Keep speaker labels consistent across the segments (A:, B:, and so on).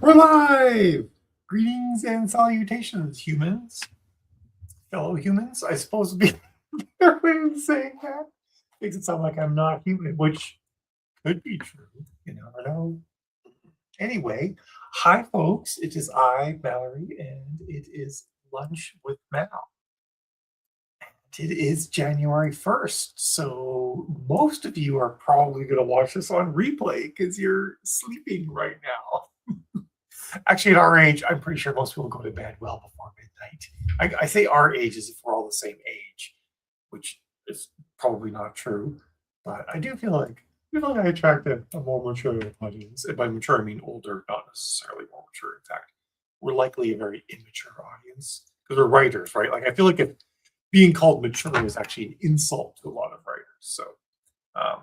A: We're live! Greetings and salutations, humans. Fellow humans, I suppose would be their way of saying that. Makes it sound like I'm not human, which could be true. You never know. Anyway, hi, folks. It is I, Mallory, and it is Lunch with Mal. It is January 1st, so most of you are probably going to watch this on replay because you're sleeping right now. Actually, at our age, I'm pretty sure most people go to bed well before midnight. I say our age as if we're all the same age, which is probably not true. But I do feel like I attract a more mature audience. And by mature, I mean older, not necessarily more mature. In fact, we're likely a very immature audience because we're writers, right? Like I feel like if being called mature is actually an insult to a lot of writers. So um,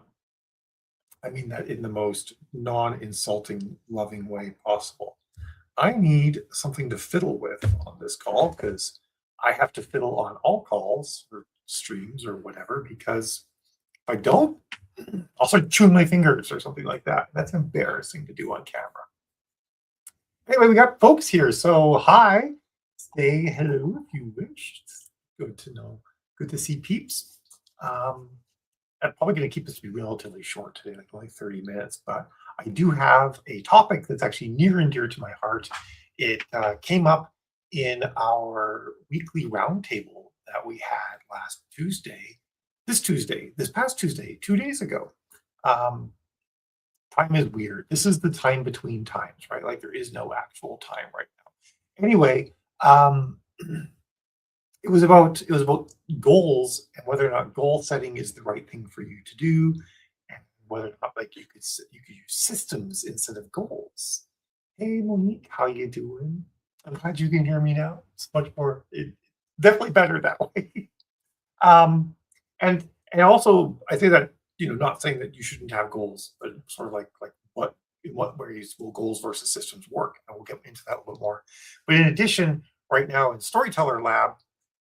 A: I mean that in the most non-insulting, loving way possible. I need something to fiddle with on this call because I have to fiddle on all calls or streams or whatever because if I don't, I'll start chewing my fingers or something like that. That's embarrassing to do on camera. Anyway, we got folks here. So hi, say hello if you wish. It's good to know. Good to see peeps. I'm probably going to keep this to be relatively short today, like only 30 minutes, but I do have a topic that's actually near and dear to my heart. It came up in our weekly roundtable that we had this past Tuesday, 2 days ago. Time is weird. This is the time between times, right? Like there is no actual time right now. Anyway, it was about goals and whether or not goal setting is the right thing for you to do, and whether or not like you could use systems instead of goals. Hey Monique, how you doing? I'm glad you can hear me now. It's much more definitely better that way. Um, and also I say that not saying that you shouldn't have goals, but sort of like what in what ways will goals versus systems work, and we'll get into that a little more. But in addition, right now in Storyteller Lab,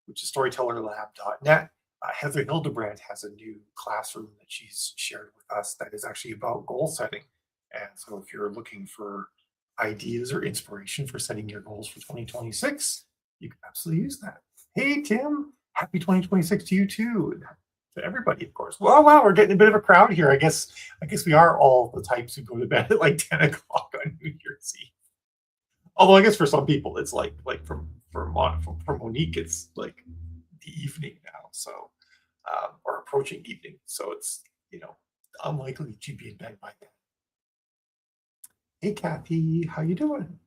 A: which is storytellerlab.net, Heather Hildebrand has a new classroom that she's shared with us that is actually about goal setting. And so if you're looking for ideas or inspiration for setting your goals for 2026, you can absolutely use that. Hey, Tim, happy 2026 to you too. To everybody, of course. Well, wow, we're getting a bit of a crowd here. I guess we are all the types who go to bed at like 10 o'clock on New Year's Eve. Although I guess for some people it's like for Monique it's like the evening now, so or approaching evening, so it's unlikely she'd be in bed by then. Hey Kathy, how you doing?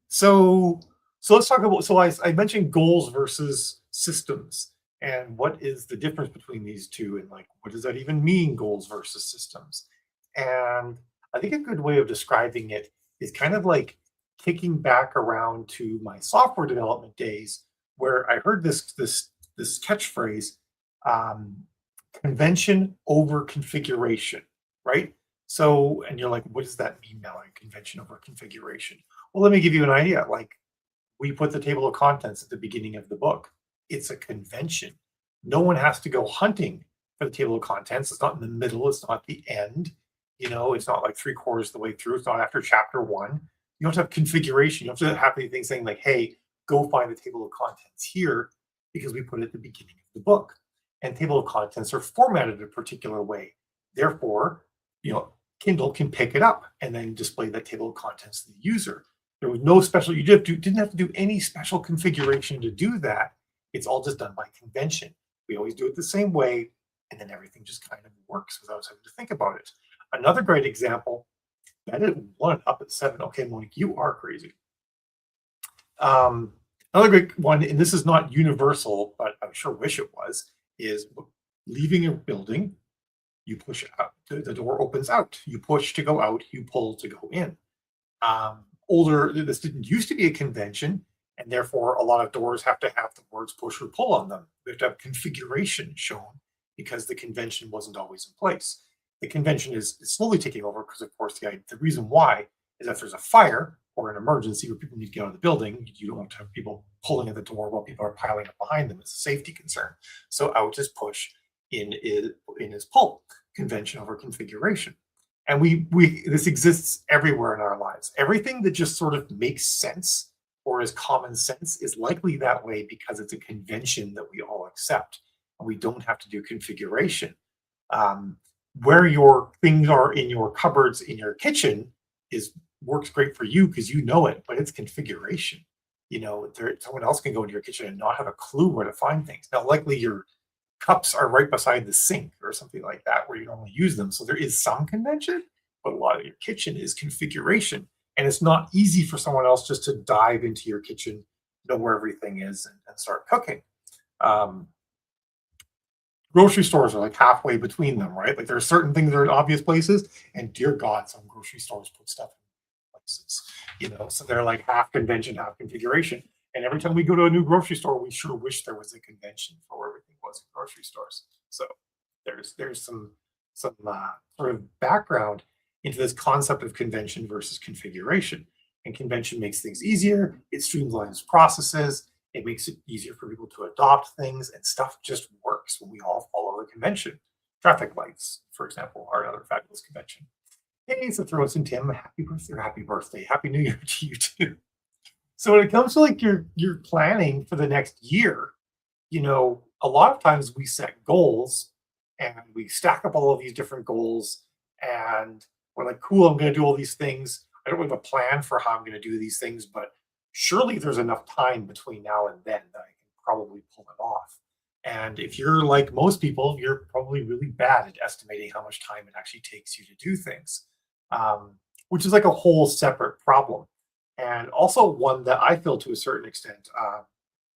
A: So let's talk about I mentioned goals versus systems and what is the difference between these two and like what does that even mean, goals versus systems? And I think a good way of describing it is kind of like kicking back around to my software development days where I heard this catchphrase, um, convention over configuration, right? So, and you're like, what does that mean now? Like convention over configuration? Well, let me give you an idea. Like we put the table of contents at the beginning of the book. It's a convention. No one has to go hunting for the table of contents. It's not in the middle. It's not the end. It's not like three-quarters of the way through. It's not after chapter one. You don't have configuration. You don't have to have anything saying like, hey, go find the table of contents here because we put it at the beginning of the book. And table of contents are formatted a particular way. Therefore, Kindle can pick it up and then display that table of contents to the user. There was no special, you didn't have to do any special configuration to do that. It's all just done by convention. We always do it the same way, and then everything just kind of works without us having to think about it. Another great example, that is one up at 7. Okay, Monique, you are crazy. Another great one, and this is not universal, but I sure wish it was, is leaving a building. You push out, the door opens out. You push to go out, you pull to go in. This didn't used to be a convention, and therefore a lot of doors have to have the words push or pull on them. They have to have configuration shown because the convention wasn't always in place. The convention is slowly taking over because, of course, the reason why is if there's a fire or an emergency where people need to get out of the building, you don't want to have people pulling at the door while people are piling up behind them. It's a safety concern. So out is push, in is pull, convention over configuration. And we this exists everywhere in our lives. Everything that just sort of makes sense or is common sense is likely that way because it's a convention that we all accept, and we don't have to do configuration. Um, where your things are in your cupboards in your kitchen is works great for you because you know it, but it's configuration. Someone else can go into your kitchen and not have a clue where to find things. Now, likely your cups are right beside the sink or something like that where you normally use them. So there is some convention, but a lot of your kitchen is configuration. And it's not easy for someone else just to dive into your kitchen, know where everything is, and start cooking. Um, Grocery stores are like halfway between them, right? Like there are certain things that are in obvious places, and dear God, some grocery stores put stuff in places, so they're like half convention, half configuration. And every time we go to a new grocery store, we sure wish there was a convention for where everything was in grocery stores. So there's some sort of background into this concept of convention versus configuration. And convention makes things easier. It streamlines processes. It makes it easier for people to adopt things, and stuff just works when we all follow the convention. Traffic lights, for example, are another fabulous convention. Hey, so throw us in Tim. Happy birthday, happy New Year to you too. So when it comes to like your planning for the next year, a lot of times we set goals and we stack up all of these different goals, and we're like, cool, I'm going to do all these things. I don't have a plan for how I'm going to do these things, but surely there's enough time between now and then that I can probably pull it off. And if you're like most people, you're probably really bad at estimating how much time it actually takes you to do things, um, which is like a whole separate problem. And also one that I feel to a certain extent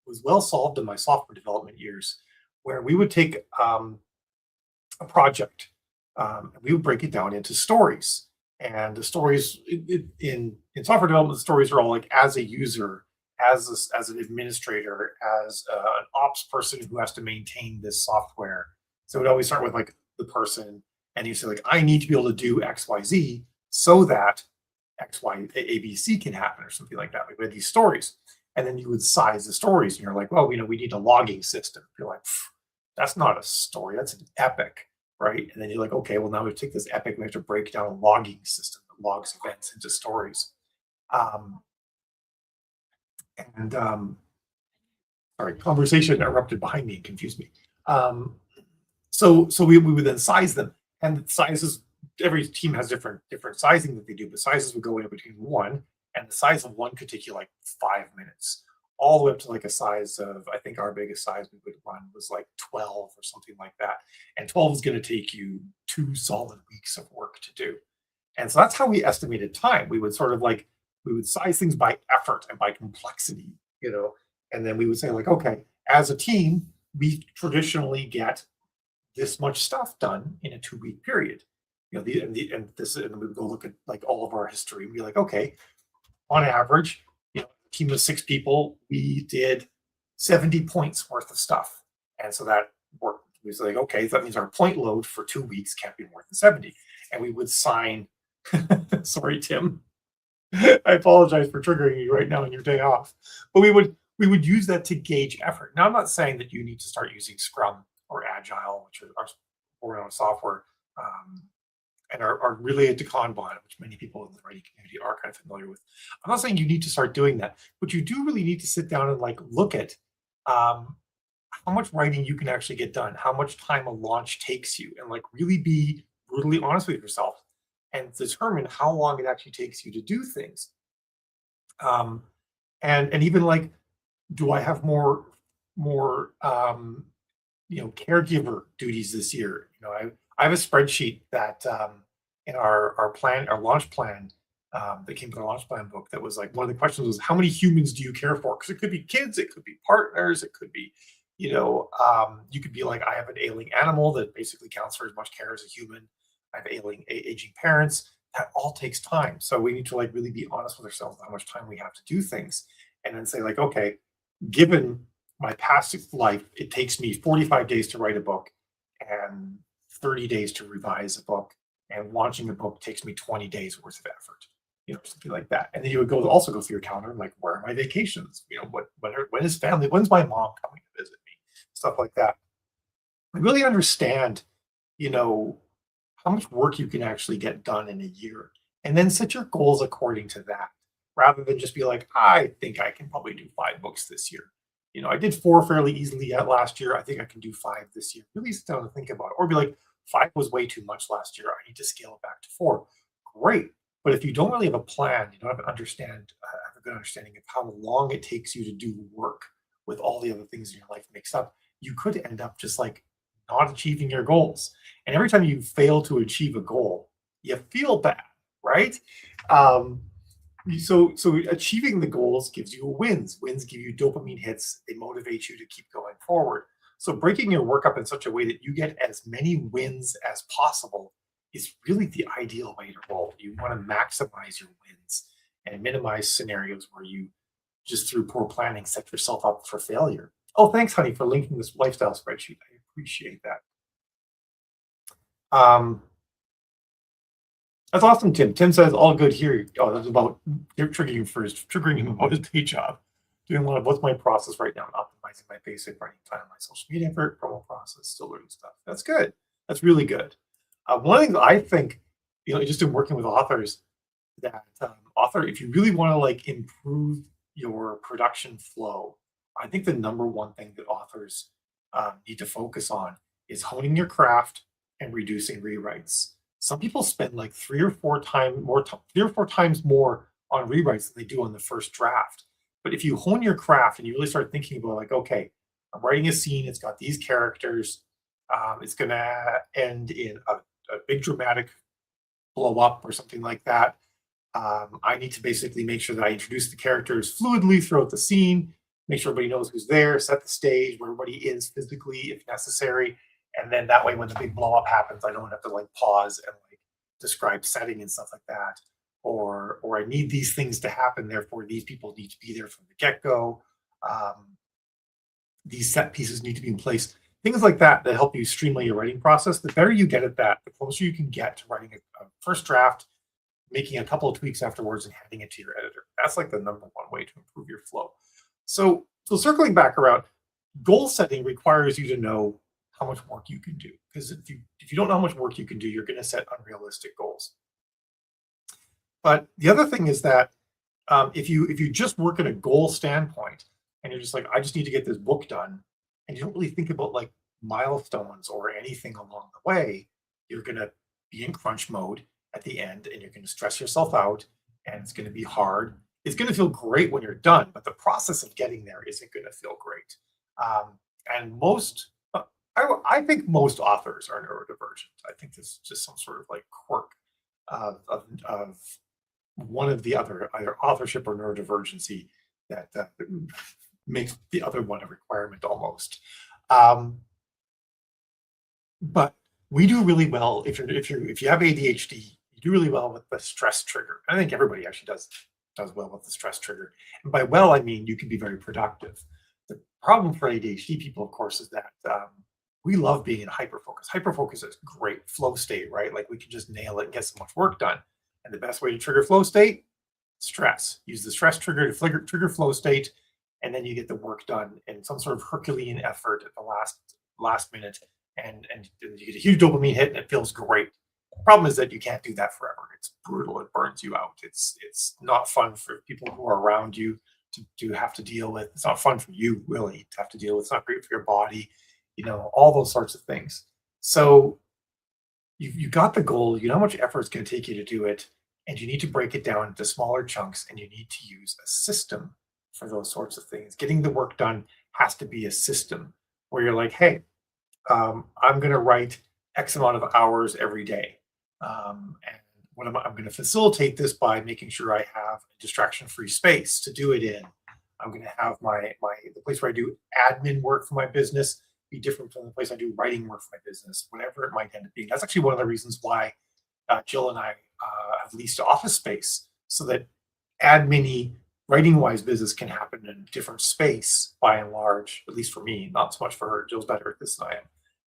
A: was well solved in my software development years, where we would take a project, and we would break it down into stories. And the stories in software development, the stories are all like as a user, as an administrator, as an ops person who has to maintain this software. So it would always start with like the person, and you say like, I need to be able to do X, Y, Z so that X, Y, A, B, C can happen, or something like that. Like we had these stories, and then you would size the stories, and you're like, well, we need a logging system. You're like, that's not a story, that's an epic, right? And then you're like, okay, well, now we take this epic, we have to break down a logging system that logs events into stories. Um, and Sorry, conversation interrupted behind me and confused me. Um, so we would then size them, and the sizes. Every team has different sizing that they do, but sizes would go in between one, and the size of one could take you like 5 minutes, all the way up to like a size of, I think our biggest size we would run was like 12 or something like that, and 12 is going to take you 2 solid weeks of work to do. And so that's how we estimated time. We would sort of like we would size things by effort and by complexity, and then we would say like, okay, as a team, we traditionally get this much stuff done in a 2 week period. And we would go look at like all of our history and be like, okay, on average, a team of 6 people, we did 70 points worth of stuff. And so that worked. We was like, okay, so that means our point load for 2 weeks can't be more than 70. And we would sign, sorry, Tim. I apologize for triggering you right now on your day off. But we would use that to gauge effort. Now I'm not saying that you need to start using Scrum or Agile, which are our software, and are related to Kanban, which many people in the writing community are kind of familiar with. I'm not saying you need to start doing that, but you do really need to sit down and like look at um, how much writing you can actually get done, how much time a launch takes you, and like really be brutally honest with yourself and determine how long it actually takes you to do things. Um, and even like, do I have more caregiver duties this year? I have a spreadsheet that in our launch plan, that came to the launch plan book, that was like one of the questions was, how many humans do you care for? Because it could be kids, it could be partners, it could be, you could be like, I have an ailing animal that basically counts for as much care as a human. I have aging parents. That all takes time. So we need to like really be honest with ourselves how much time we have to do things, and then say like, okay, given my past life, it takes me 45 days to write a book and 30 days to revise a book, and launching a book takes me 20 days worth of effort, something like that. And then you would also go through your calendar and like, where are my vacations? When is family? When's my mom coming to visit me? Stuff like that. I really understand, you know, how much work you can actually get done in a year, and then set your goals according to that, rather than just be like, I think I can probably do 5 books this year. I did 4 fairly easily last year. I think I can do 5 this year. Really sit down and think about it. Or be like, 5 was way too much last year. I need to scale it back to 4. Great. But if you don't really have a plan, you don't have a good understanding of how long it takes you to do work with all the other things in your life mixed up, you could end up just like not achieving your goals. And every time you fail to achieve a goal, you feel bad, right? Um, so achieving the goals gives you wins. Wins give you dopamine hits. They motivate you to keep going forward. So breaking your work up in such a way that you get as many wins as possible is really the ideal way to roll. You want to maximize your wins and minimize scenarios where you just through poor planning set yourself up for failure. Oh, thanks, honey, for linking this lifestyle spreadsheet. I appreciate that. Um, that's awesome, Tim. Tim says all good here. Oh, that's about you're triggering him first, triggering him about his day job. Doing a lot of what's my process right now, and optimizing my basic writing plan, my social media effort, promo process, still learning stuff. That's good. That's really good. One thing that I think, just in working with authors, that if you really want to like improve your production flow, I think the number one thing that authors need to focus on is honing your craft and reducing rewrites. Some people spend like 3 or 4 times more on rewrites than they do on the first draft. But if you hone your craft and you really start thinking about like, okay, I'm writing a scene, it's got these characters, it's gonna end in a big dramatic blow up or something like that. I need to basically make sure that I introduce the characters fluidly throughout the scene, make sure everybody knows who's there, set the stage where everybody is physically if necessary. And then that way, when the big blow up happens, I don't have to like pause and like describe setting and stuff like that. Or I need these things to happen. Therefore, these people need to be there from the get go. Um, these set pieces need to be in place. Things like that help you streamline your writing process. The better you get at that, the closer you can get to writing a first draft, making a couple of tweaks afterwards, and handing it to your editor. That's like the number one way to improve your flow. So circling back around, goal setting requires you to know how much work you can do. Because if you don't know how much work you can do, you're going to set unrealistic goals. But the other thing is that if you just work at a goal standpoint and you're just like, I just need to get this book done, and you don't really think about like milestones or anything along the way, you're going to be in crunch mode at the end, and you're going to stress yourself out, and it's going to be hard. It's going to feel great when you're done, but the process of getting there isn't going to feel great. And I think most authors are neurodivergent. I think this is just some sort of like quirk of one of the other, either authorship or neurodivergency, that makes the other one a requirement almost. But we do really well if you have ADHD, you do really well with the stress trigger. I think everybody actually does well with the stress trigger. And by well, I mean you can be very productive. The problem for ADHD people, of course, is that we love being in hyperfocus. Hyperfocus is great flow state, right? Like we can just nail it and get so much work done. And the best way to trigger flow state, stress. Use the stress trigger to trigger flow state, and then you get the work done in some sort of Herculean effort at the last minute, and you get a huge dopamine hit and it feels great. The problem is that you can't do that forever. It's brutal. It burns you out. It's not fun for people who are around you to have to deal with. It's not fun for you really to have to deal with. It's not great for your body, all those sorts of things. So you got the goal, you know how much effort it's going to take you to do it, and you need to break it down into smaller chunks, and you need to use a system for those sorts of things. Getting the work done has to be a system where you're like, hey, I'm going to write X amount of hours every day. And I'm going to facilitate this by making sure I have a distraction-free space to do it in. I'm going to have the place where I do admin work for my business be different from the place I do writing work for my business, whatever it might end up being. That's actually one of the reasons why Jill and I have leased office space, so that admin writing-wise business can happen in a different space by and large, at least for me, not so much for her. Jill's better at this than I am.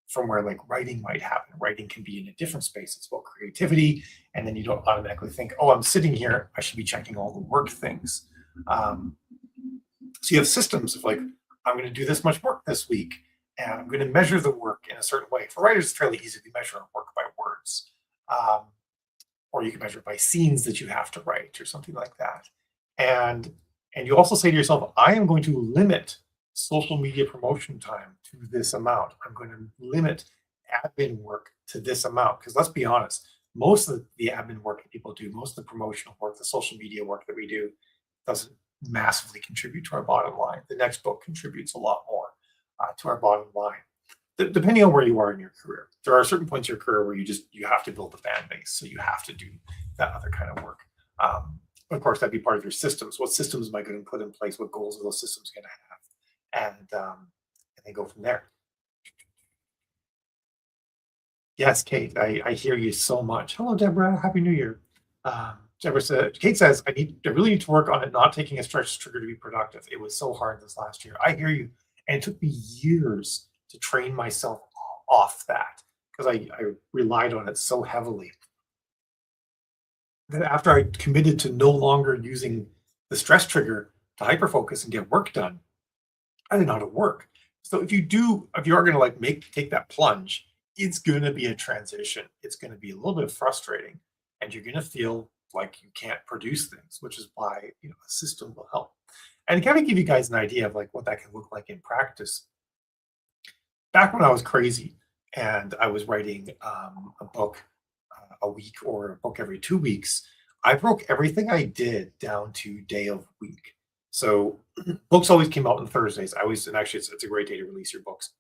A: From where like writing might happen. Writing can be in a different space. It's about creativity. And then you don't automatically think, oh, I'm sitting here, I should be checking all the work things. So you have systems of like, I'm going to do this much work this week, and I'm going to measure the work in a certain way. For writers, it's fairly easy to measure work by words. Um, or you can measure it by scenes that you have to write or something like that. And you also say to yourself, I am going to limit social media promotion time to this amount. I'm going to limit admin work to this amount. Because let's be honest, most of the admin work that people do, most of the promotional work, the social media work that we do doesn't massively contribute to our bottom line. The next book contributes a lot more to our bottom line. Depending on where you are in your career, there are certain points in your career where you have to build the fan base, so you have to do that other kind of work. Of course, that'd be part of your systems. What systems am I going to put in place? What goals are those systems going to have? And then go from there. Yes, Kate, I hear you so much. Hello, Deborah. Happy New Year. Deborah said, Kate says, I really need to work on it, not taking a stretch trigger to be productive. It was so hard this last year. I hear you. And it took me years to train myself off that because I relied on it so heavily that after I committed to no longer using the stress trigger to hyperfocus and get work done, I didn't know how to work. So if you are going to take that plunge, it's going to be a transition. It's going to be a little bit frustrating, and you're going to feel like you can't produce things, which is why a system will help. And kind of give you guys an idea of like what that can look like in practice. Back when I was crazy and I was writing a book a week or a book every 2 weeks, I broke everything I did down to day of week. So books always came out on Thursdays. And actually it's a great day to release your books.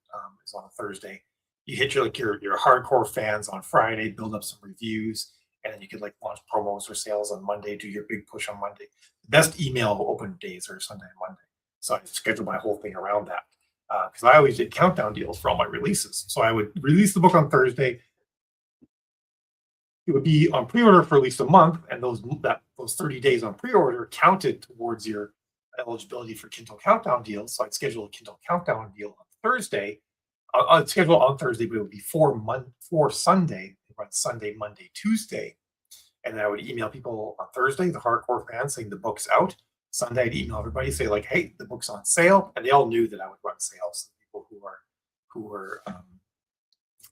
A: It's on a Thursday. You hit your hardcore fans on Friday, build up some reviews, and then you could like launch promos or sales on Monday, do your big push on Monday. The best email open days are Sunday and Monday. So I scheduled my whole thing around that because I always did countdown deals for all my releases. So I would release the book on Thursday. It would be on pre-order for at least a month, and those 30 days on pre-order counted towards your eligibility for Kindle countdown deals. So I'd schedule a Kindle countdown deal on Thursday. I'd schedule on Thursday, but it would be for Sunday. Run Sunday, Monday, Tuesday, and then I would email people on Thursday, the hardcore fans, saying the book's out. Sunday, I'd email everybody, say like, "Hey, the book's on sale," and they all knew that I would run sales. People who were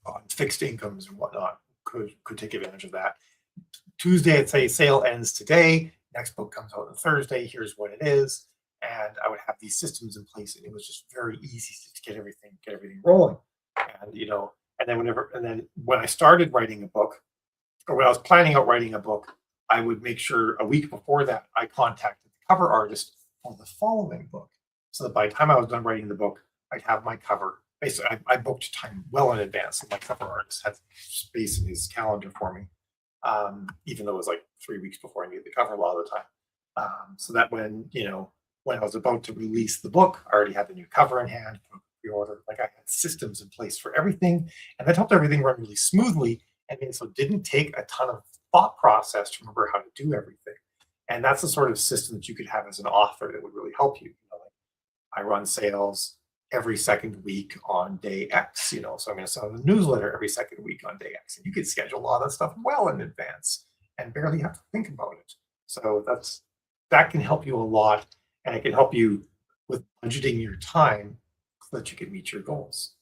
A: on fixed incomes and whatnot could take advantage of that. Tuesday, I'd say sale ends today. Next book comes out on Thursday. Here's what it is, and I would have these systems in place, and it was just very easy to get everything rolling. And then when I started writing a book, or when I was planning out writing a book, I would make sure a week before that I contacted the cover artist for the following book, so that by the time I was done writing the book, I'd have my cover. Basically, I booked time well in advance, and my cover artist had space in his calendar for me, even though it was like 3 weeks before I needed the cover a lot of the time. So that when I was about to release the book, I already had the new cover in hand, pre-order. Like I had systems in place for everything, and that helped everything run really smoothly. And so it didn't take a ton of thought process to remember how to do everything. And that's the sort of system that you could have as an author that would really help you. Like I run sales every second week on day X, so I'm going to send a newsletter every second week on day X. And you could schedule a lot of stuff well in advance and barely have to think about it. So that can help you a lot, and it can help you with budgeting your time so that you can meet your goals.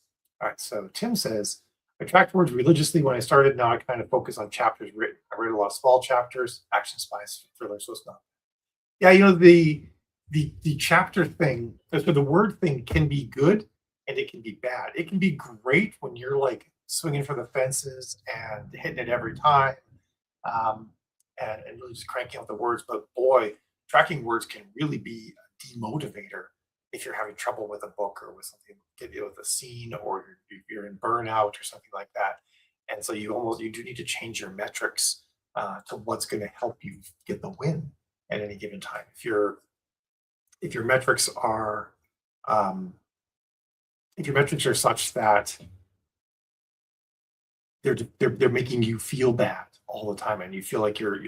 A: All right, so Tim says, I tracked words religiously when I started. Now I kind of focus on chapters written. I read a lot of small chapters, action spies, thrillers, so it's not. Yeah, the chapter thing, so the word thing can be good and it can be bad. It can be great when you're like swinging for the fences and hitting it every time, and really just cranking out the words. But boy, tracking words can really be a demotivator if you're having trouble with a book or with something, with a scene, or you're in burnout or something like that. And so you do need to change your metrics to what's going to help you get the win at any given time. If your metrics are such that they're making you feel bad all the time, and you feel like your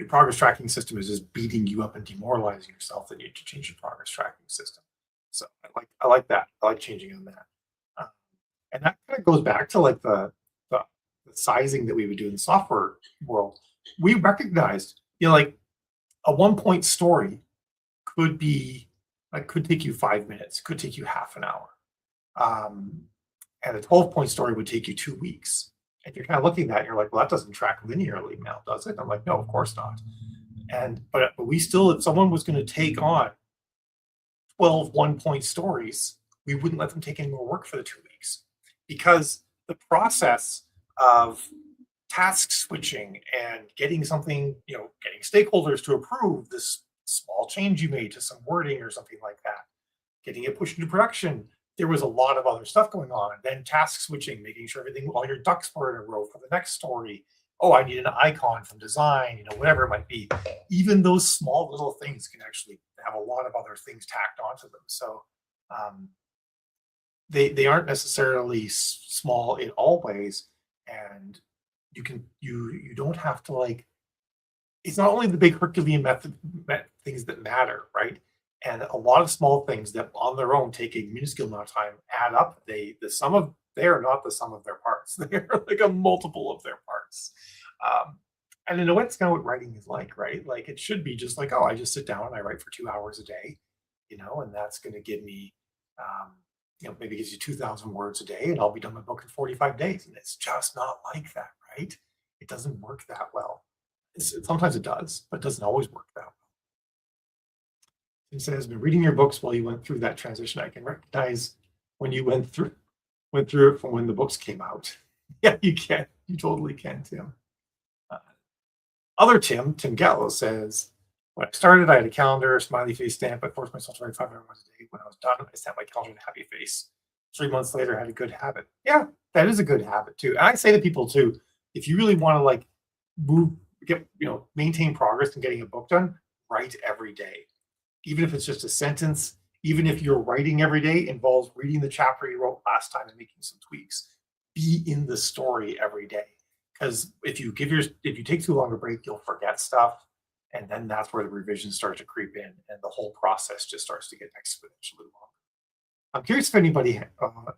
A: progress tracking system is just beating you up and demoralizing yourself, then you need to change your progress tracking system. So I like that. I like changing on that. And that kind of goes back to like the sizing that we would do in the software world. We recognized, like a 1 point story could take you 5 minutes, could take you half an hour. And a 12-point story would take you 2 weeks. And you're kind of looking at that and you're like, well, that doesn't track linearly now, does it? I'm like, no, of course not. And but we still, if someone was going to take on 12 one-point stories, we wouldn't let them take any more work for the 2 weeks because the process of task switching and getting something, getting stakeholders to approve this small change you made to some wording or something like that, getting it pushed into production. There was a lot of other stuff going on. And then task switching, making sure everything, all your ducks were in a row for the next story. Oh, I need an icon from design, whatever it might be. Even those small little things can actually have a lot of other things tacked onto them. So um, they aren't necessarily small in all ways, and you don't have to like. It's not only the big Herculean things that matter, right? And a lot of small things that on their own take a minuscule amount of time add up. They are not the sum of their parts. They are like a multiple of their parts. Um, and in a way, it's kind of what writing is like, right? Like it should be just like, oh, I just sit down and I write for 2 hours a day, and that's going to give me, um, maybe gives you 2,000 words a day, and I'll be done my book in 45 days. And it's just not like that, right? It doesn't work that well. Sometimes it does, but it doesn't always work that well. It says, been reading your books while you went through that transition. I can recognize when you went through it from when the books came out. Yeah, you can. You totally can, Tim. Other Tim Gallo says, when I started, I had a calendar, smiley face stamp. I forced myself to write 5 hours a day. When I was done, I stamped my calendar in a happy face. 3 months later, I had a good habit. Yeah, that is a good habit too. And I say to people too, if you really want to like maintain progress in getting a book done, write every day. Even if it's just a sentence, even if your writing every day involves reading the chapter you wrote last time and making some tweaks, be in the story every day. Because if you take too long a break, you'll forget stuff. And then that's where the revisions start to creep in and the whole process just starts to get exponentially long. I'm curious if anybody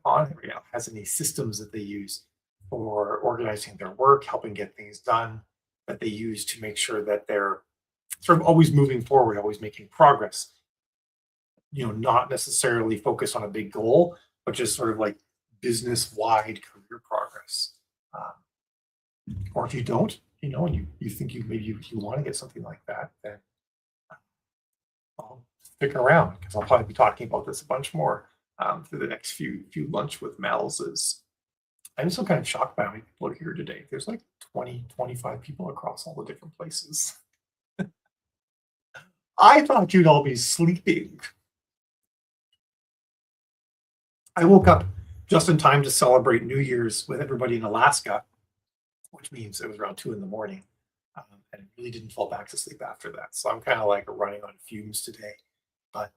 A: on it right now has any systems that they use for organizing their work, helping get things done, that they use to make sure that they're sort of always moving forward, always making progress. Not necessarily focus on a big goal, but just sort of like business-wide career progress. Or if you don't, and you think you want to get something like that, then I'll stick around because I'll probably be talking about this a bunch more through the next few lunch with Mel's. I'm still kind of shocked by how many people are here today. There's like 20, 25 people across all the different places. I thought you'd all be sleeping. I woke up just in time to celebrate New Year's with everybody in Alaska, which means it was around 2 in the morning. And really didn't fall back to sleep after that. So I'm kind of like running on fumes today, but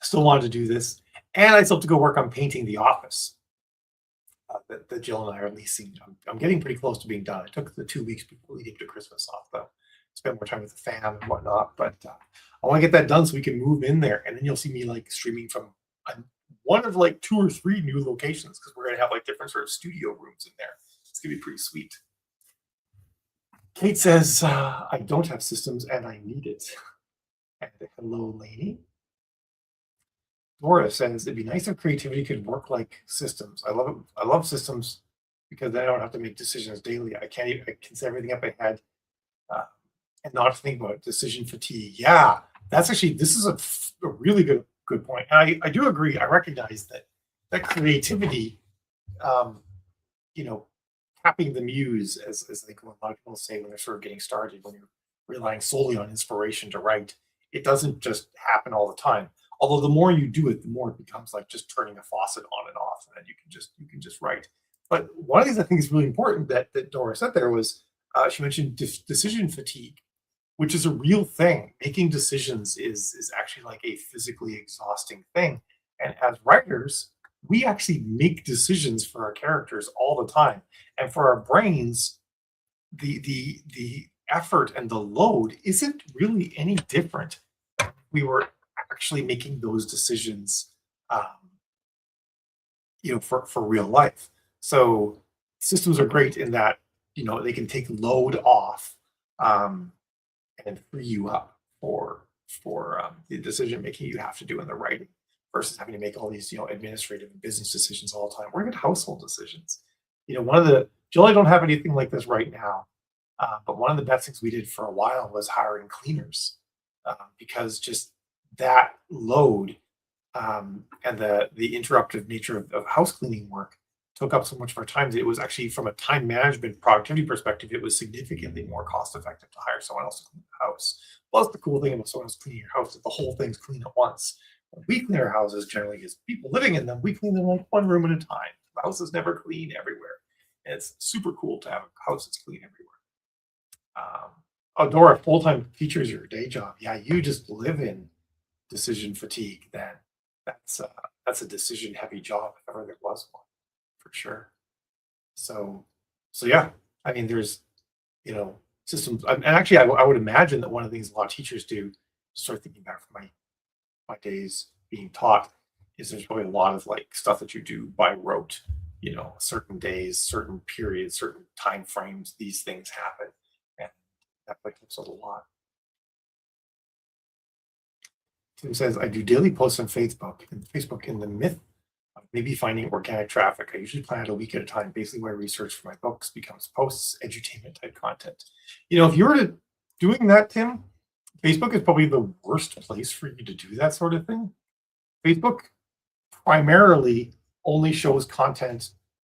A: still wanted to do this. And I still have to go work on painting the office that Jill and I are leasing. I'm getting pretty close to being done. I took the 2 weeks before leading to Christmas off, though. Spend more time with the fam and whatnot. But I want to get that done so we can move in there. And then you'll see me like streaming from one of like 2 or 3 new locations because we're going to have like different sort of studio rooms in there. It's going to be pretty sweet. Kate says, I don't have systems and I need it. And hello, Lainey. Laura says, it'd be nice if creativity could work like systems. I love it. I love systems because then I don't have to make decisions daily. I can set everything up ahead and not think about decision fatigue. Yeah, this is a really good point. And I do agree. I recognize that creativity, tapping the muse, as like what a lot of people say when they're sort of getting started, when you're relying solely on inspiration to write, it doesn't just happen all the time. Although the more you do it, the more it becomes like just turning a faucet on and off, and then you can just write. But one of the things I think is really important that Dora said there was she mentioned decision fatigue, which is a real thing. Making decisions is actually like a physically exhausting thing. And as writers, we actually make decisions for our characters all the time. And for our brains, the effort and the load isn't really any different. We were actually making those decisions, for real life. So systems are great in that they can take load off and free you up for the decision making you have to do in the writing versus having to make all these administrative and business decisions all the time or even household decisions. One of the Generally don't have anything like this right now. But one of the best things we did for a while was hiring cleaners, because just that load, and the interruptive nature of house cleaning work took up so much of our time that it was actually, from a time management productivity perspective, it was significantly more cost effective to hire someone else to clean the house. Plus, the cool thing about someone else cleaning your house is the whole thing's clean at once. When we clean our houses, generally, is people living in them. We clean them like one room at a time. The house is never clean everywhere. And it's super cool to have a house that's clean everywhere. Dora, full time teacher is your day job. Yeah, you just live in decision fatigue. Then that's uh, that's a decision heavy job if ever there was one, for sure. So, so yeah, I mean, there's, systems, and actually, I would imagine that one of the things a lot of teachers do, start thinking back from my days being taught, is there's probably a lot of like stuff that you do by rote. Certain days, certain periods, certain time frames, these things happen, and that like helps out a lot. Tim says, I do daily posts on Facebook in the myth of maybe finding organic traffic. I usually plan it a week at a time. Basically, my research for my books becomes posts, edutainment type content. If you were to doing that, Tim, Facebook is probably the worst place for you to do that sort of thing. Facebook primarily only shows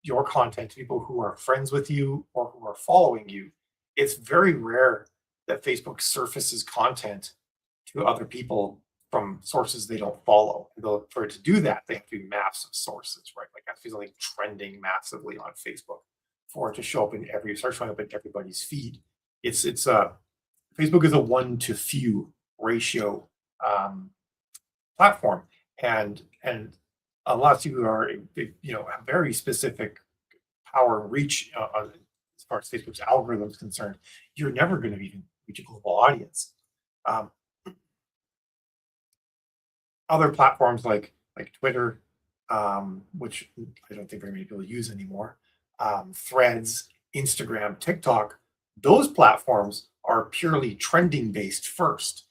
A: your content, to people who are friends with you or who are following you. It's very rare that Facebook surfaces content to other people from sources they don't follow. And for it to do that, they have to be massive sources, right? Like, have to be something trending massively on Facebook for it to show up start showing up in everybody's feed. It's Facebook is a one to few ratio, um, platform, and unless you are a very specific power and reach, as far as Facebook's algorithm is concerned, you're never going to even reach a global audience. Um, Other platforms like Twitter, which I don't think very many people use anymore, Threads, Instagram, TikTok, those platforms are purely trending based first.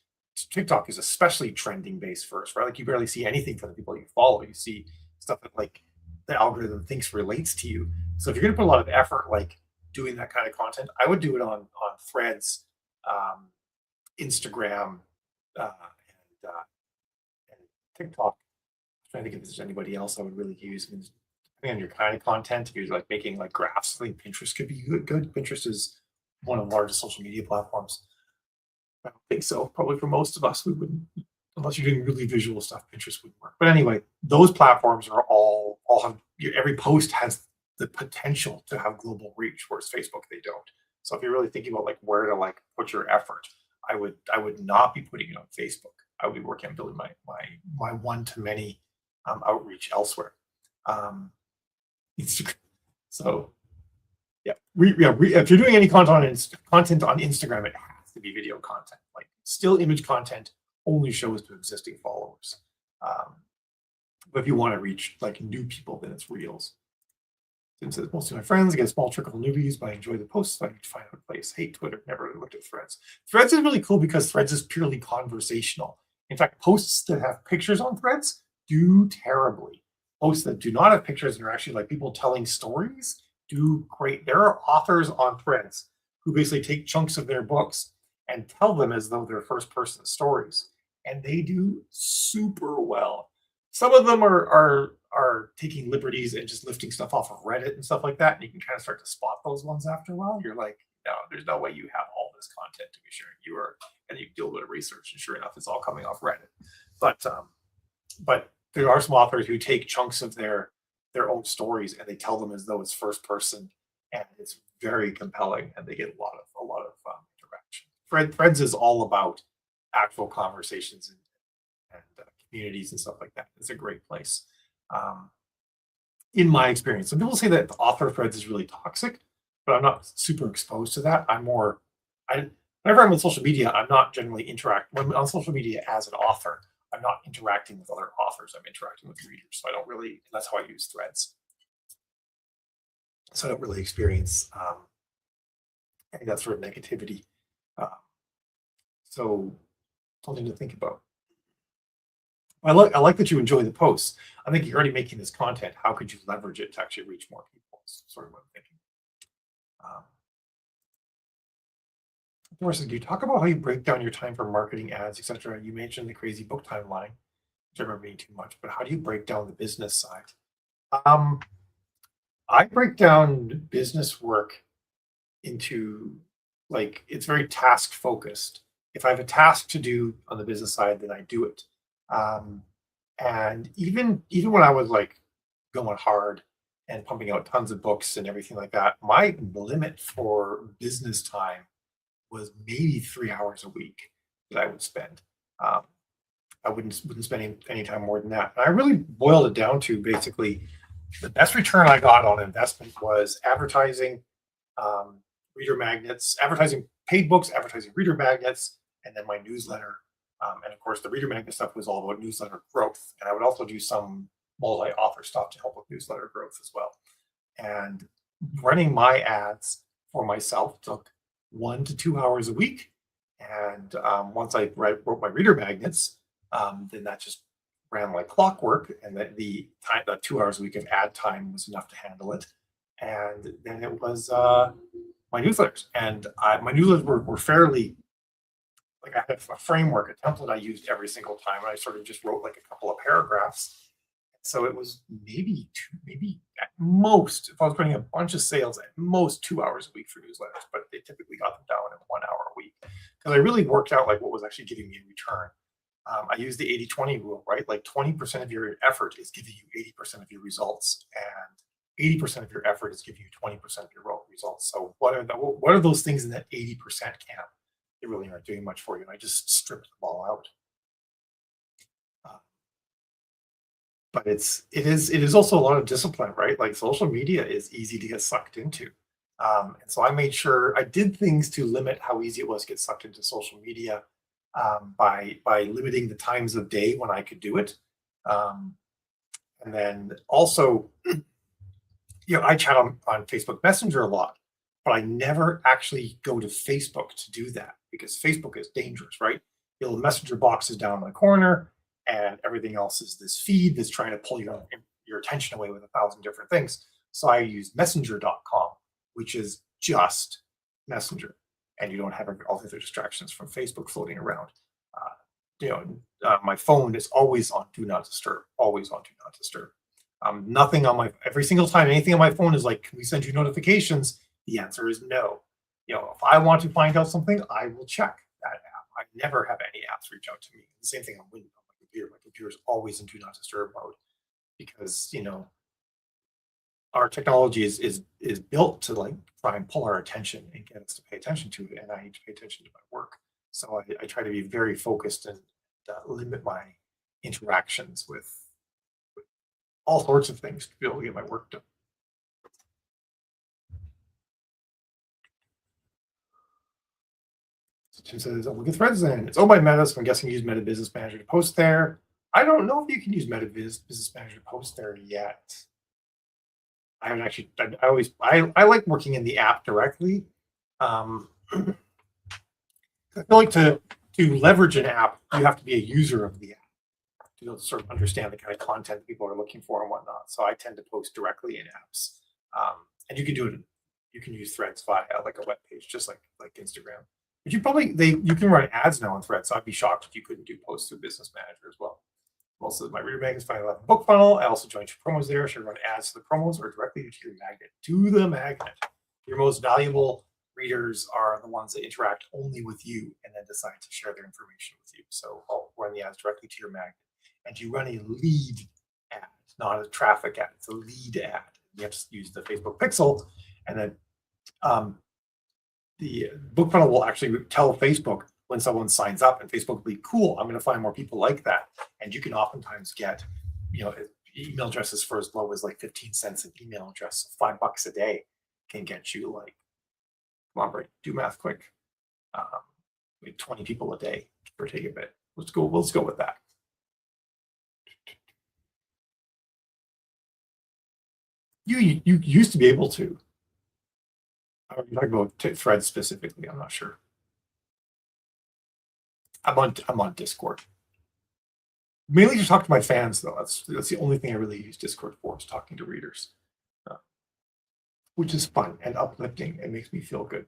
A: TikTok is especially trending based first, right? Like, you barely see anything from the people you follow. You see stuff that, like, the algorithm thinks relates to you. So if you're going to put a lot of effort, like, doing that kind of content, I would do it on Threads, um, Instagram, and TikTok. Trying to think if there's anybody else I would really use. I mean, depending on your kind of content, if you're like making like graphs, I think Pinterest could be good. Pinterest is one of the largest social media platforms. I don't think so. Probably for most of us, we wouldn't, unless you're doing really visual stuff. Pinterest wouldn't work. But anyway, those platforms are all have every post has the potential to have global reach, whereas Facebook they don't. So if you're really thinking about like where to like put your effort, I would not be putting it on Facebook. I would be working on building my one to many, outreach elsewhere. Um, Instagram. So yeah, if you're doing any content on Instagram, it has to be video content. Like, still image content only shows to existing followers. Um, but if you want to reach like new people, then it's reels. Since it's most of my friends, I get a small trickle of newbies, but I enjoy the posts. So I need to find out a place. Hate Twitter, never really looked at Threads. Threads is really cool because Threads is purely conversational. In fact, posts that have pictures on Threads do terribly. Posts that do not have pictures and are actually like people telling stories do great. There are authors on Threads who basically take chunks of their books and tell them as though they're first person stories, and they do super well. Some of them are taking liberties and just lifting stuff off of Reddit and stuff like that, and you can kind of start to spot those ones after a while. You're like, no, there's no way you have all this content to be sharing. And you do a bit of research, and sure enough, it's all coming off Reddit. But there are some authors who take chunks of their own stories and they tell them as though it's first person, and it's very compelling, and they get a lot of interaction. Threads is all about actual conversations and communities and stuff like that. It's a great place, um, in my experience. Some people say that the author Threads is really toxic, but I'm not super exposed to that. I whenever I'm on social media, I'm not generally when I'm on social media as an author. I'm not interacting with other authors. I'm interacting with readers. So I don't really. That's how I use Threads. So I don't really experience, any of that sort of negativity. Uh, so something to think about. I like that you enjoy the posts. I think you're already making this content. How could you leverage it to actually reach more people? Is sort of what I'm thinking. Um, Doris, do you talk about how you break down your time for marketing, ads, etc.? You mentioned the crazy book timeline, which I remember being too much, but how do you break down the business side? Um, I break down business work into, like, it's very task focused. If I have a task to do on the business side, then I do it. Um, and even when I was like going hard and pumping out tons of books and everything like that, my limit for business time was maybe 3 hours a week that I would spend. Um, I wouldn't spend any time more than that. And I really boiled it down to basically the best return I got on investment was advertising, um, reader magnets, advertising paid books, advertising reader magnets, and then my newsletter. And of course, the reader magnet stuff was all about newsletter growth. And I would also do some multi-author stuff to help with newsletter growth as well. And running my ads for myself took 1 to 2 hours a week. And once I wrote my reader magnets, then that just ran like clockwork. And the time, the 2 hours a week of ad time was enough to handle it. And then it was my newsletters. And my newsletters were fairly, like, I had a framework, a template I used every single time. And I sort of just wrote like a couple of paragraphs. So it was maybe at most, if I was running a bunch of sales, at most 2 hours a week for newsletters, but they typically got them down in 1 hour a week because I really worked out like what was actually giving me a return. I use the 80-20 rule, right? Like 20% of your effort is giving you 80% of your results, and 80% of your effort is giving you 20% of your results. So what are those things in that 80% camp? They really aren't doing much for you. And I just stripped them all out. Uh, but it is also a lot of discipline, right? Like social media is easy to get sucked into. And so I made sure I did things to limit how easy it was to get sucked into social media, by limiting the times of day when I could do it. Um, and then also, I chat on Facebook Messenger a lot, but I never actually go to Facebook to do that because Facebook is dangerous, right? Your little messenger box is down in the corner, and everything else is this feed that's trying to pull your attention away with 1,000 different things. So I use messenger.com, which is just Messenger, and you don't have all the other distractions from Facebook floating around. Uh, my phone is always on Do Not Disturb, always on Do Not Disturb. Nothing on my every single time anything on my phone is like, can we send you notifications? The answer is no. If I want to find out something, I will check that app. I never have any apps reach out to me. The same thing on Windows, on my computer. My computer is always in Do Not Disturb mode because our technology is built to like try and pull our attention and get us to pay attention to it, and I need to pay attention to my work. So I try to be very focused and limit my interactions with all sorts of things to be able to get my work done. So Tim says, "Oh, look at threads then. It's owned by Meta, so I'm guessing you use Meta Business Manager to post there. I don't know if you can use Meta Business Manager to post there yet. I haven't actually. I like working in the app directly. Um, I feel like to leverage an app, you have to be a user of the app to sort of understand the kind of content people are looking for and whatnot. So I tend to post directly in apps, and you can do it. You can use Threads via like a web page, just like Instagram. But you can run ads now on Threads. So I'd be shocked if you couldn't do posts through Business Manager as well. Also, my reader magnets find 11 book funnel. I also joined your promos there. Should run ads to the promos or directly to your magnet. To the magnet. Your most valuable readers are the ones that interact only with you and then decide to share their information with you. So I'll run the ads directly to your magnet. And you run a lead ad, not a traffic ad. It's a lead ad. You have to use the Facebook Pixel, and then the book funnel will actually tell Facebook when someone signs up, and Facebook will be cool. I'm going to find more people like that. And you can oftentimes get, email addresses for as low as like 15 cents an email address. $5 a day can get you like, come on, Brady, do math quick. Like 20 people a day, or take a bit. Let's go with that. You used to be able to. Are you talking about Threads specifically? I'm not sure. I'm on Discord. Mainly to talk to my fans, though. That's the only thing I really use Discord for, is talking to readers. which is fun and uplifting. It makes me feel good.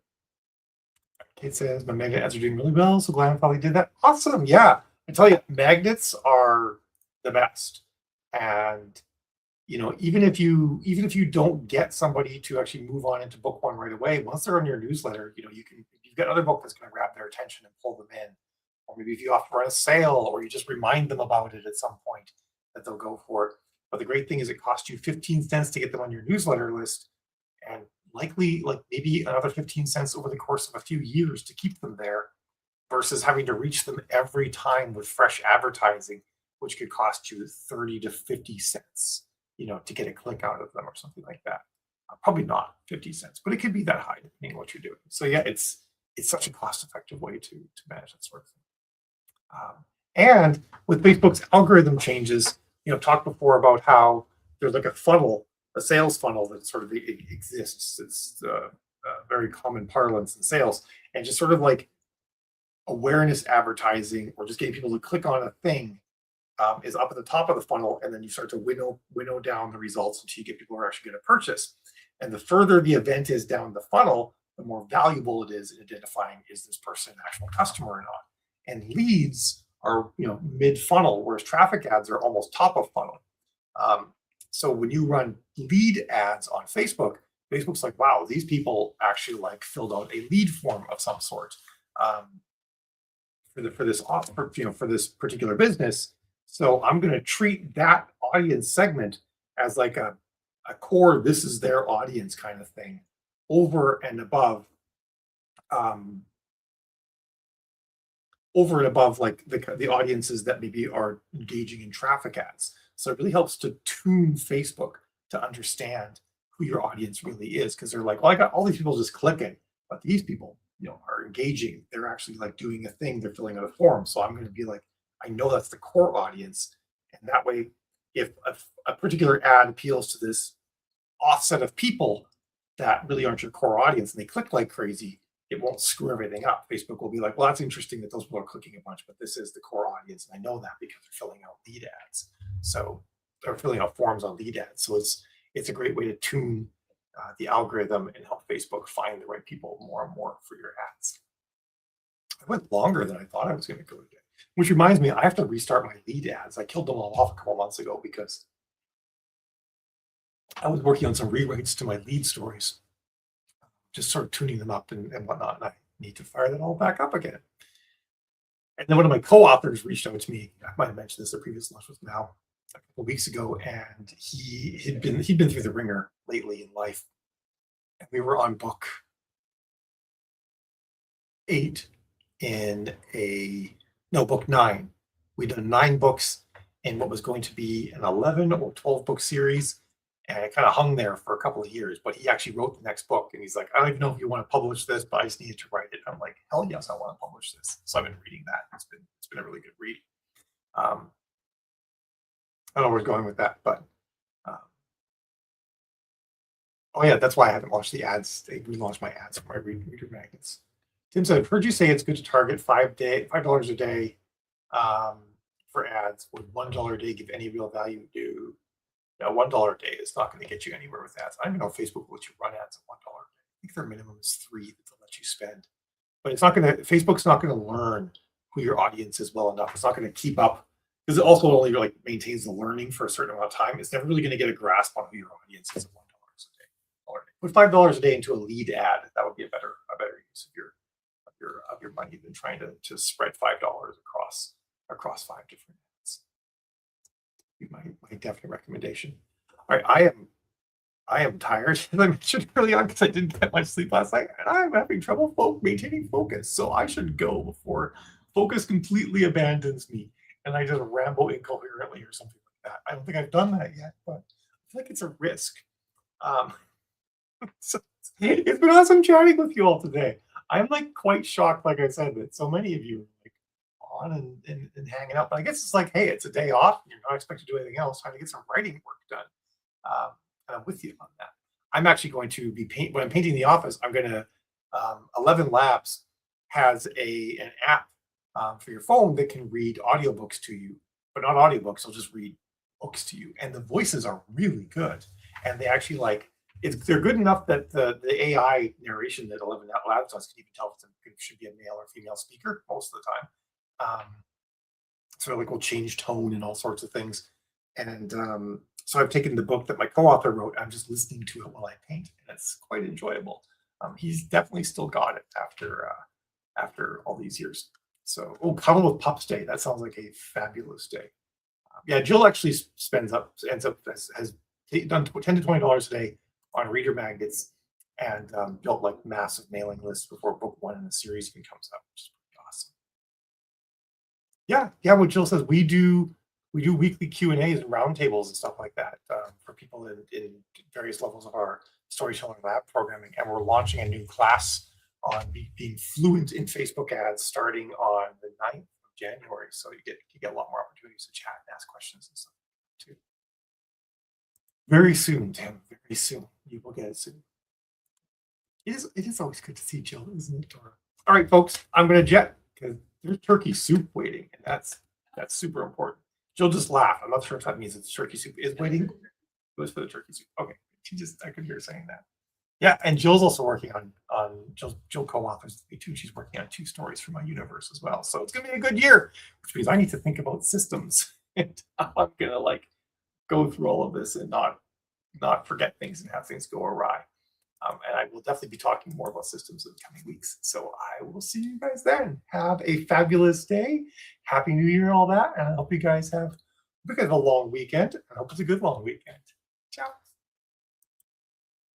A: Kate says, my magnet ads are doing really well. So glad I finally did that. Awesome. Yeah. I tell you, magnets are the best. And even if you don't get somebody to actually move on into book one right away, once they're on your newsletter, you can, if you've got other book that's going to grab their attention and pull them in, or maybe if you offer a sale, or you just remind them about it at some point, that they'll go for it. But the great thing is it costs you 15 cents to get them on your newsletter list, and likely like maybe another 15 cents over the course of a few years to keep them there, versus having to reach them every time with fresh advertising, which could cost you 30 to 50 cents, to get a click out of them or something like that. Probably not 50 cents, but it could be that high depending on what you're doing. So yeah, it's such a cost-effective way to manage that sort of thing. And with Facebook's algorithm changes, talked before about how there's like a funnel, a sales funnel that sort of exists. It's very common parlance in sales, and just sort of like awareness advertising or just getting people to click on a thing is up at the top of the funnel, and then you start to winnow down the results until you get people who are actually going to purchase. And the further the event is down the funnel, the more valuable it is in identifying, is this person an actual customer or not. And leads are mid funnel, whereas traffic ads are almost top of funnel. So when you run lead ads on Facebook, Facebook's like, wow, these people actually like filled out a lead form of some sort for this particular business. So I'm going to treat that audience segment as like a core, this is their audience kind of thing, over and above like the audiences that maybe are engaging in traffic ads. So it really helps to tune Facebook to understand who your audience really is, because they're like, well, I got all these people just clicking, but these people are engaging. They're actually like doing a thing. They're filling out a form. So I'm going to be like, I know that's the core audience. And that way, if a particular ad appeals to this offset of people that really aren't your core audience and they click like crazy, it won't screw everything up. Facebook will be like, well, that's interesting that those people are clicking a bunch, but this is the core audience. And I know that because they're filling out lead ads. So they're filling out forms on lead ads. So it's a great way to tune the algorithm and help Facebook find the right people more and more for your ads. I went longer than I thought I was going to go today, which reminds me, I have to restart my lead ads. I killed them all off a couple months ago because I was working on some rewrites to my lead stories, just sort of tuning them up and whatnot. And I need to fire that all back up again. And then one of my co-authors reached out to me. I might have mentioned this at previous lunch with Mal a couple of weeks ago, and he'd been through the ringer lately in life. And we were on book 8 book 9. We'd done 9 books in what was going to be an 11 or 12 book series. And it kind of hung there for a couple of years, but he actually wrote the next book, and he's like, I don't even know if you want to publish this, but I just needed to write it. I'm like, hell yes, I want to publish this. So I've been reading that. It's been a really good read. I don't know where we're going with that, but oh yeah, that's why I haven't launched the ads. They relaunched my ads for my reader magnets. Tim said, I've heard you say it's good to target $5 a day for ads. Would $1 a day give any real value to? Now, $1 a day is not going to get you anywhere with ads. I don't even know if Facebook will let you run ads at $1 a day. I think their minimum is $3 that they'll let you spend. But it's not going to, Facebook's not going to learn who your audience is well enough. It's not going to keep up, because it also only like maintains the learning for a certain amount of time. It's never really going to get a grasp on who your audience is at $1 a day. Put $5 a day into a lead ad. That would be a better use of your money than trying to spread $5 across 5 different ads. My definite recommendation. All right, I am tired, as I mentioned early on, because I didn't get much sleep last night, and I'm having trouble maintaining focus. So I should go before focus completely abandons me and I just ramble incoherently or something like that. I don't think I've done that yet, but I feel like it's a risk. So it's been awesome chatting with you all today. I'm like quite shocked, like I said, that so many of you are like on and hanging out. But I guess it's like, hey, it's a day off. You're not expected to do anything else. Trying to get some writing work done. And I'm with you on that. I'm actually going to be when I'm painting the office. I'm going to 11 Labs has an app for your phone that can read audiobooks to you, but not audiobooks. They'll just read books to you, and the voices are really good. And they actually like they're good enough that the AI narration that 11 Labs does can even tell if it should be a male or female speaker most of the time. So like will change tone and all sorts of things. And so I've taken the book that my co-author wrote. I'm just listening to it while I paint, and it's quite enjoyable. He's definitely still got it after all these years. So, Cuddle with Pups Day. That sounds like a fabulous day. Yeah, Jill actually has done $10 to $20 a day on reader magnets and built like massive mailing lists before book one in the series even comes out, which is pretty awesome. Yeah. What Jill says, we do weekly Q&As and roundtables and stuff like that for people in various levels of our storytelling lab programming, and we're launching a new class on being fluent in Facebook ads starting on the 9th of January. So you get a lot more opportunities to chat and ask questions and stuff too. Very soon, Tim. Very soon. You will get it soon. It is always good to see Jill, isn't it, Dora? All right, folks, I'm going to jet because there's turkey soup waiting, and that's super important. Jill just laughed. I'm not sure if that means it's turkey soup is waiting. It was for the turkey soup. Okay, I could hear her saying that. Yeah, and Jill's also working on Jill co-authors me too. She's working on 2 stories for my universe as well. So it's gonna be a good year, which means I need to think about systems and how I'm gonna like go through all of this and not forget things and have things go awry. And I will definitely be talking more about systems in the coming weeks. So I will see you guys then. Have a fabulous day. Happy New Year and all that. And I hope you guys have a long weekend. I hope it's a good long weekend. Ciao.